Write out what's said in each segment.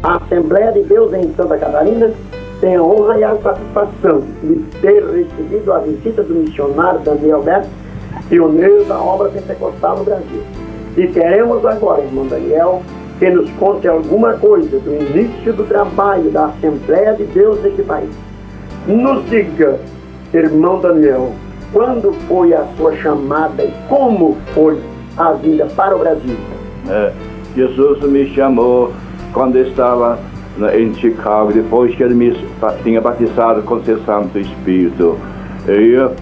A Assembleia de Deus em Santa Catarina tem a honra e a satisfação de ter recebido a visita do missionário Daniel Beto, pioneiro da obra pentecostal no Brasil. E queremos agora, irmão Daniel, que nos conte alguma coisa do início do trabalho da Assembleia de Deus neste país. Nos diga, irmão Daniel, quando foi a sua chamada e como foi a vinda para o Brasil? Jesus me chamou quando estava em Chicago, depois que ele me tinha batizado com seu Santo Espírito. Eu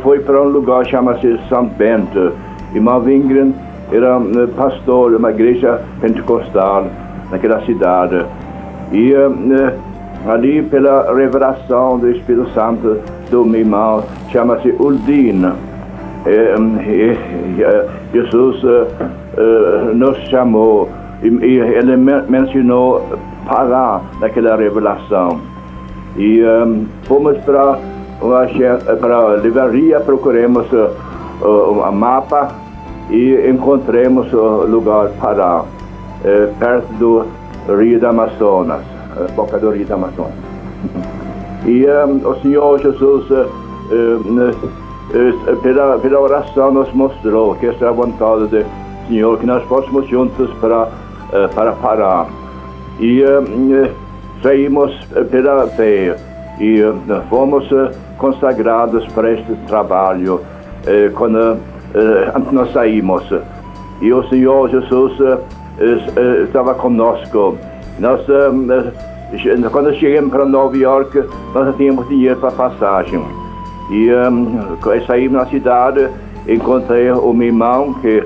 fui para um lugar chamado São Bento. Irmão Wingren era pastor de uma igreja pentecostal naquela cidade. E ali, pela revelação do Espírito Santo do meu irmão, chama-se Uldin. Jesus nos chamou e ele mencionou Pará naquela revelação. E fomos para a livraria, procuramos um mapa e encontramos o lugar Pará, perto do Rio do Amazonas, boca do Rio do Amazonas. E o Senhor Jesus, pela oração, nos mostrou que essa é a vontade do Senhor, que nós fôssemos juntos para Pará. E saímos pela fé e fomos consagrados para este trabalho quando nós saímos. E o Senhor Jesus estava conosco. Nós, quando chegamos para Nova York, nós não tínhamos dinheiro para passagem. E saímos na cidade, encontrei o meu irmão que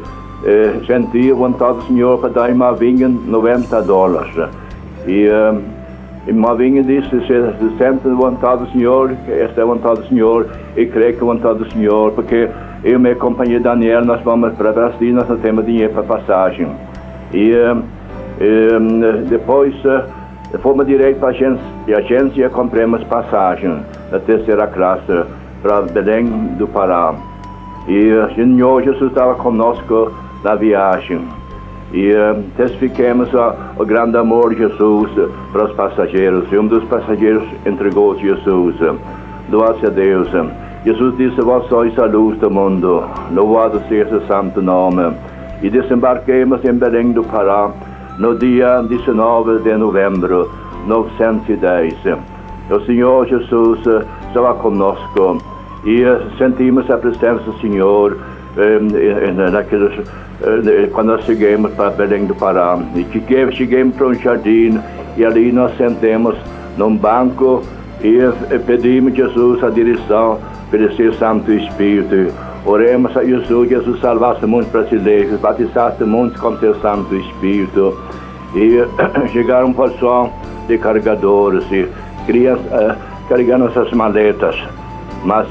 sentia a vontade do Senhor para dar a irmã Wingen $90. E irmã Wingen disse: se sente a vontade do Senhor, que esta é a vontade do Senhor, e creio que é a vontade do Senhor, porque eu e minha companheira Daniel, nós vamos para Brasil, nós não temos dinheiro para passagem. E depois fomos direto para a agência e compramos passagem da terceira classe para Belém do Pará. E o Senhor Jesus estava conosco na viagem. E testificamos o grande amor de Jesus para os passageiros. E um dos passageiros entregou Jesus. Louvado a Deus. Jesus disse: vós sois a luz do mundo. Louvado seja o santo nome. E desembarquemos em Belém do Pará no dia 19 de novembro de 1910. O Senhor Jesus estava conosco e sentimos a presença do Senhor quando nós chegamos para Belém do Pará. E chegamos para um jardim e ali nós sentamos num banco e pedimos a Jesus a direção pelo seu Santo Espírito. Oremos a Jesus, Jesus salvasse muitos brasileiros, batizasse muitos com seu Santo Espírito. E chegaram porção de carregadores e crianças carregando essas maletas. Mas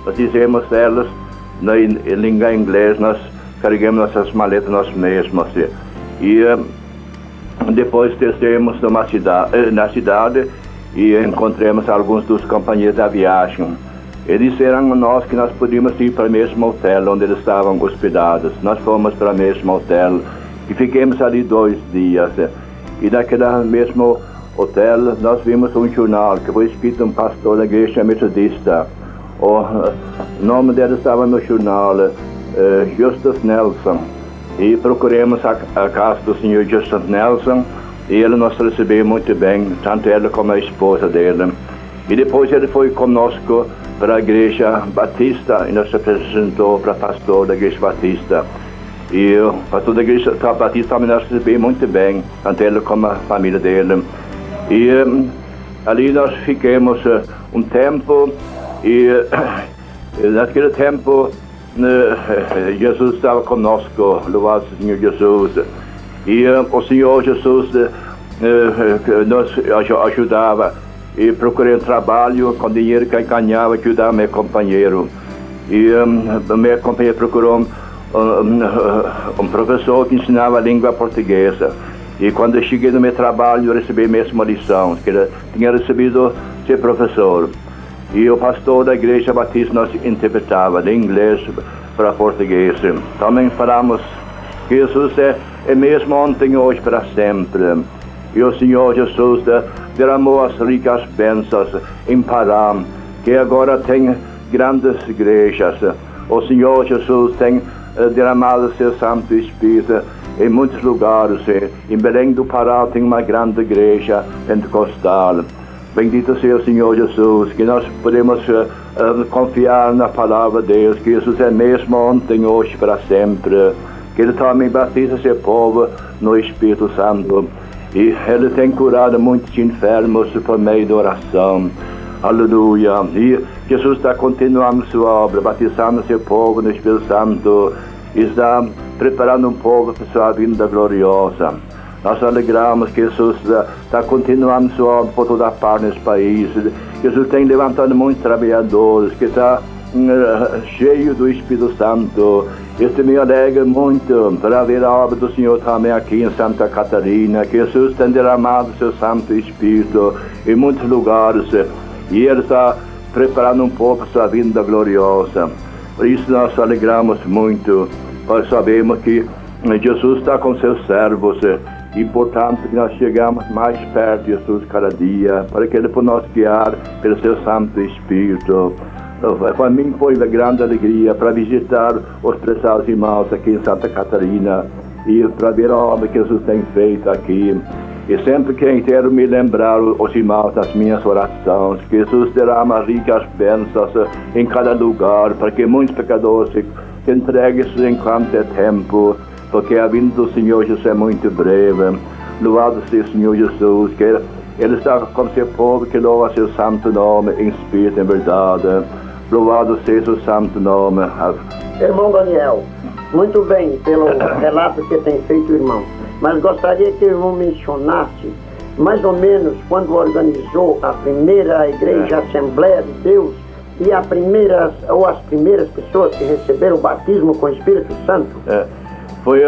nós dizemos elas, em língua inglesa, nós carregamos nossas maletas nós mesmos. E depois descemos na cidade e encontramos alguns dos companheiros da viagem. Eles disseram a nós que nós podíamos ir para o mesmo hotel onde eles estavam hospedados. Nós fomos para o mesmo hotel e ficamos ali 2 dias. E naquele mesmo hotel nós vimos um jornal que foi escrito um pastor da igreja metodista. O nome dele estava no jornal, Justus Nelson. E procuramos a casa do senhor Justus Nelson e ele nos recebeu muito bem, tanto ele como a esposa dele. E depois ele foi conosco para a igreja batista e nos apresentou para o pastor da igreja batista. E o pastor da igreja batista também nos recebeu muito bem, tanto ele como a família dele. E ali nós ficamos um tempo e naquele tempo Jesus estava conosco, louvado seja o Senhor Jesus. E o Senhor Jesus nos ajudava. E procurei um trabalho com dinheiro que eu ganhava, ajudar meu companheiro. E meu companheiro procurou um professor que ensinava a língua portuguesa. E quando eu cheguei no meu trabalho, eu recebi a mesma lição, que ele tinha recebido ser professor. E o pastor da igreja batista nos interpretava de inglês para português. Também falamos que Jesus é mesmo ontem, hoje, para sempre. E o Senhor Jesus derramou as ricas bênçãos em Pará, que agora tem grandes igrejas. O Senhor Jesus tem derramado seu Santo Espírito em muitos lugares. Em Belém do Pará tem uma grande igreja pentecostal. Bendito seja o Senhor Jesus, que nós podemos confiar na palavra de Deus, que Jesus é mesmo ontem, hoje, para sempre. Que Ele também batiza seu povo no Espírito Santo. E Ele tem curado muitos enfermos por meio da oração. Aleluia. E Jesus está continuando sua obra, batizando seu povo no Espírito Santo. E está preparando um povo para sua vinda gloriosa. Nós alegramos que Jesus está continuando sua obra por toda a parte nesse país. Jesus tem levantado muitos trabalhadores, que está cheio do Espírito Santo. Isso me alegra muito para ver a obra do Senhor também aqui em Santa Catarina, que Jesus tem derramado seu Santo Espírito em muitos lugares, e Ele está preparando um povo para sua vinda gloriosa. Por isso nós alegramos muito, pois sabemos que Jesus está com seus servos, e portanto que nós chegamos mais perto de Jesus cada dia, para que Ele possa nos guiar pelo seu Santo Espírito. Para mim foi uma grande alegria para visitar os prezados irmãos aqui em Santa Catarina e para ver a obra que Jesus tem feito aqui. E sempre que quero me lembrar os irmãos das minhas orações, que Jesus derrama ricas bênçãos em cada lugar, para que muitos pecadores se entreguem enquanto é tempo, porque a vinda do Senhor Jesus é muito breve. Louvado seja o Senhor Jesus, que Ele está com seu povo que louva seu santo nome em espírito e em verdade. Louvado seja o santo nome. Irmão Daniel, muito bem pelo relato que tem feito o irmão, mas gostaria que o irmão mencionasse mais ou menos quando organizou a primeira igreja Assembleia de Deus e as primeiras pessoas que receberam o batismo com o Espírito Santo. Foi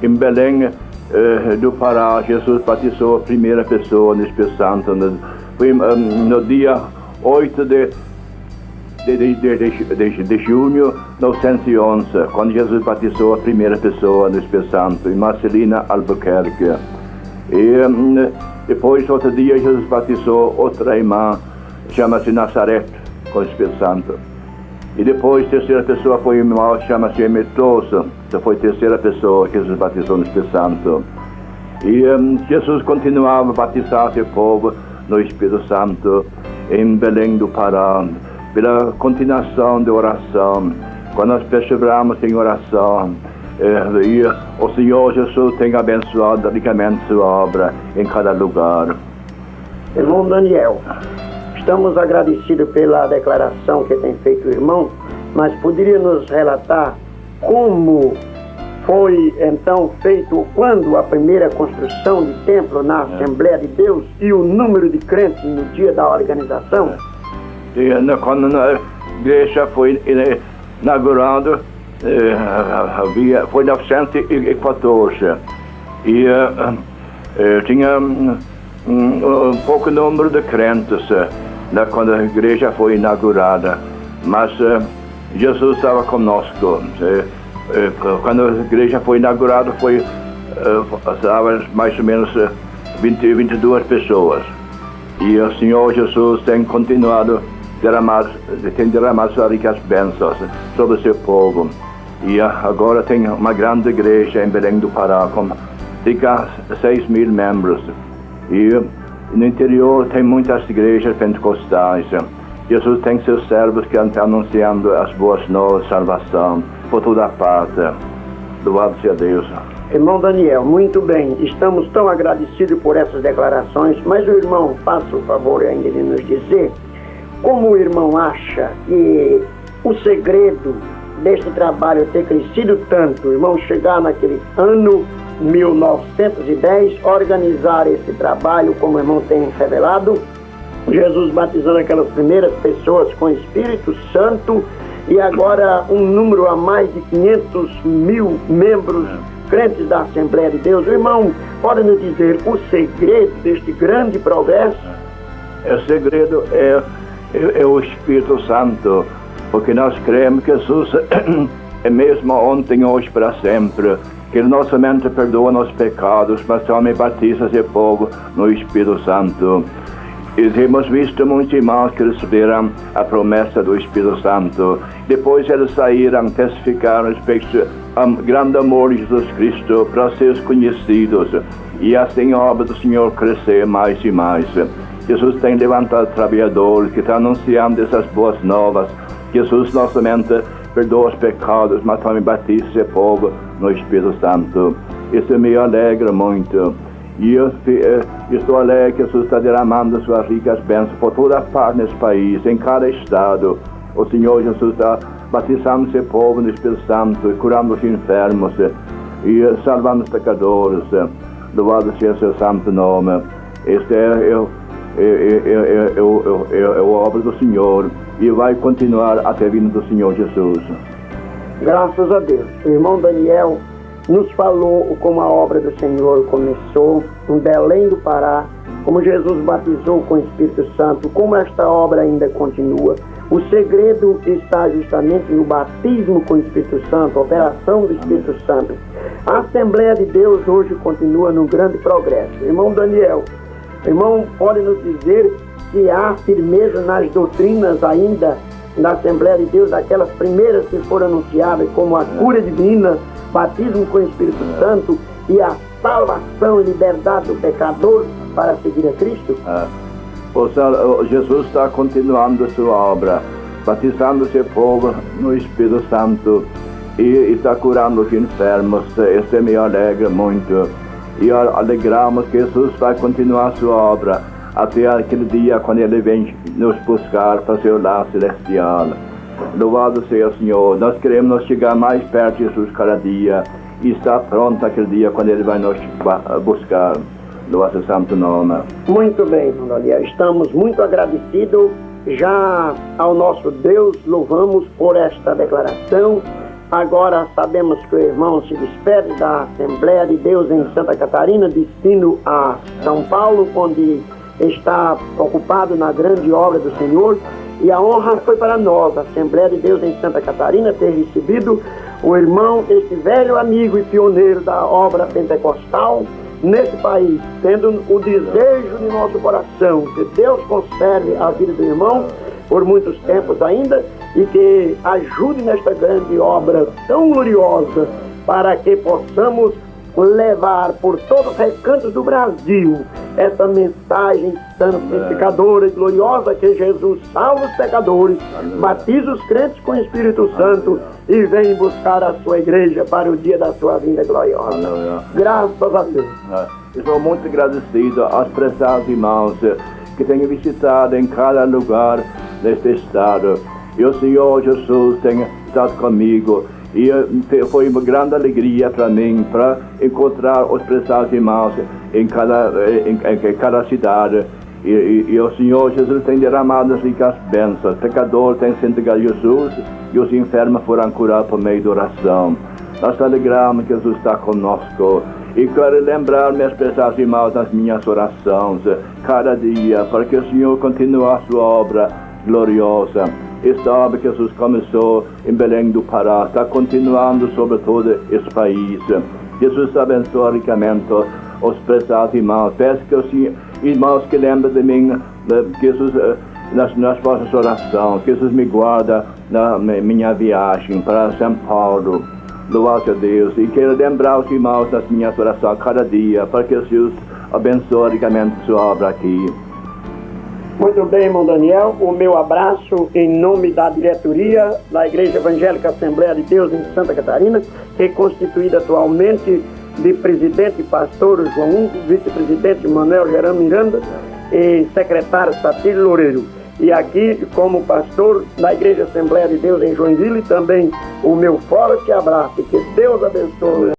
em Belém do Pará. Jesus batizou a primeira pessoa no Espírito Santo. Foi no dia 8 de junho de 1911, quando Jesus batizou a primeira pessoa no Espírito Santo, em Marcelina, Albuquerque. E depois, outro dia, Jesus batizou outra irmã, chama-se Nazaré, com o Espírito Santo. E depois, a terceira pessoa foi um irmão, chama-se Metoso, que foi a terceira pessoa que Jesus batizou no Espírito Santo. E Jesus continuava a batizar seu povo no Espírito Santo, em Belém do Pará, pela continuação da oração. Quando nós perseveramos em oração, e o Senhor Jesus tem abençoado ricamente sua obra em cada lugar. Irmão Daniel, estamos agradecidos pela declaração que tem feito o irmão, mas poderia nos relatar como foi então feito, quando a primeira construção de templo na Assembleia de Deus e o número de crentes no dia da organização? Quando a igreja foi inaugurada, foi em 1914 e tinha um pouco número de crentes quando a igreja foi inaugurada, mas Jesus estava conosco. Quando a igreja foi inaugurada, estava mais ou menos 22 pessoas, e o Senhor Jesus tem continuado tem derramado suas ricas bênçãos sobre o seu povo. E agora tem uma grande igreja em Belém do Pará, com cerca de 6.000 membros. E no interior tem muitas igrejas pentecostais. Jesus tem seus servos que estão anunciando as boas novas de salvação por toda a parte. Louvado seja Deus. Irmão Daniel, muito bem. Estamos tão agradecidos por essas declarações, mas o irmão, faça o favor ainda de nos dizer como o irmão acha que o segredo deste trabalho ter crescido tanto, o irmão chegar naquele ano 1910, organizar esse trabalho, como o irmão tem revelado, Jesus batizando aquelas primeiras pessoas com o Espírito Santo, e agora um número a mais de 500.000 membros crentes da Assembleia de Deus. O irmão pode nos dizer o segredo deste grande progresso? O segredo é o Espírito Santo, porque nós cremos que Jesus é mesmo ontem, hoje, para sempre. Que Ele não somente perdoa nossos pecados, mas também batiza seu povo no Espírito Santo. E temos visto muitos irmãos que receberam a promessa do Espírito Santo. Depois eles saíram, testificaram respeito ao grande amor de Jesus Cristo para seus conhecidos. E assim a obra do Senhor crescer mais e mais. Jesus tem levantado trabalhadores que estão anunciando essas boas novas. Jesus não somente perdoa os pecados, mas também batiza seu povo no Espírito Santo. Isso me alegra muito. E eu estou alegre que Jesus está derramando suas ricas bênçãos por toda parte nesse país, em cada estado. O Senhor Jesus está batizando seu povo no Espírito Santo, e curando os enfermos, e salvando os pecadores. Louvado seja seu santo nome. Este é a obra do Senhor, e vai continuar até a vinda do Senhor Jesus. Graças a Deus. O irmão Daniel nos falou como a obra do Senhor começou em Belém do Pará, como Jesus batizou com o Espírito Santo, como esta obra ainda continua. O segredo está justamente no batismo com o Espírito Santo, a operação do Espírito Santo. A Assembleia de Deus hoje continua num grande progresso. Irmão Daniel, irmão, pode nos dizer se há firmeza nas doutrinas ainda da Assembleia de Deus, aquelas primeiras que foram anunciadas, como a cura divina, batismo com o Espírito Santo e a salvação e liberdade do pecador para seguir a Cristo? Jesus está continuando a sua obra, batizando seu povo no Espírito Santo e está curando os enfermos. Isso me alegra muito. E alegramos que Jesus vai continuar a sua obra até aquele dia quando Ele vem nos buscar para seu lar celestial. Louvado seja o Senhor. Nós queremos chegar mais perto de Jesus cada dia e estar pronto aquele dia quando Ele vai nos buscar. Louvado seja o santo nome. Muito bem, irmão Daniel. Estamos muito agradecidos já ao nosso Deus. Louvamos por esta declaração. Agora sabemos que o irmão se despede da Assembleia de Deus em Santa Catarina, destino a São Paulo, onde está ocupado na grande obra do Senhor. E a honra foi para nós, a Assembleia de Deus em Santa Catarina, ter recebido o irmão, este velho amigo e pioneiro da obra pentecostal nesse país, tendo o desejo de nosso coração que Deus conserve a vida do irmão por muitos tempos ainda e que ajude nesta grande obra tão gloriosa para que possamos levar por todos os recantos do Brasil essa mensagem santificadora e gloriosa que Jesus salva os pecadores, batiza os crentes com o Espírito Santo e vem buscar a sua igreja para o dia da sua vinda gloriosa. Graças a Deus. Estou muito agradecido aos prezados irmãos que tenho visitado em cada lugar neste estado. E o Senhor Jesus tem estado comigo. E foi uma grande alegria para mim, para encontrar os prezados irmãos em cada cidade. E o Senhor Jesus tem derramado as ricas bênçãos. O pecador tem sentido a Jesus e os enfermos foram curados por meio da oração. Nós alegramos que Jesus está conosco. E quero lembrar meus prezados irmãos nas minhas orações, cada dia, para que o Senhor continue a sua obra gloriosa. Esta obra que Jesus começou em Belém do Pará está continuando sobre todo esse país. Jesus abençoe ricamente os prezados irmãos. Peço que os irmãos que lembram de mim, Jesus, nas vossas orações, que Jesus me guarda na minha viagem para São Paulo. Louvado a Deus. E quero lembrar os irmãos nas minhas orações cada dia, para que Jesus abençoe ricamente sua obra aqui. Muito bem, irmão Daniel, o meu abraço em nome da diretoria da Igreja Evangélica Assembleia de Deus em Santa Catarina, que é constituída atualmente de presidente pastor João, vice-presidente Manuel Gerando Miranda e secretário Satílio Loureiro. E aqui, como pastor da Igreja Assembleia de Deus em Joinville, também o meu forte abraço. Que Deus abençoe.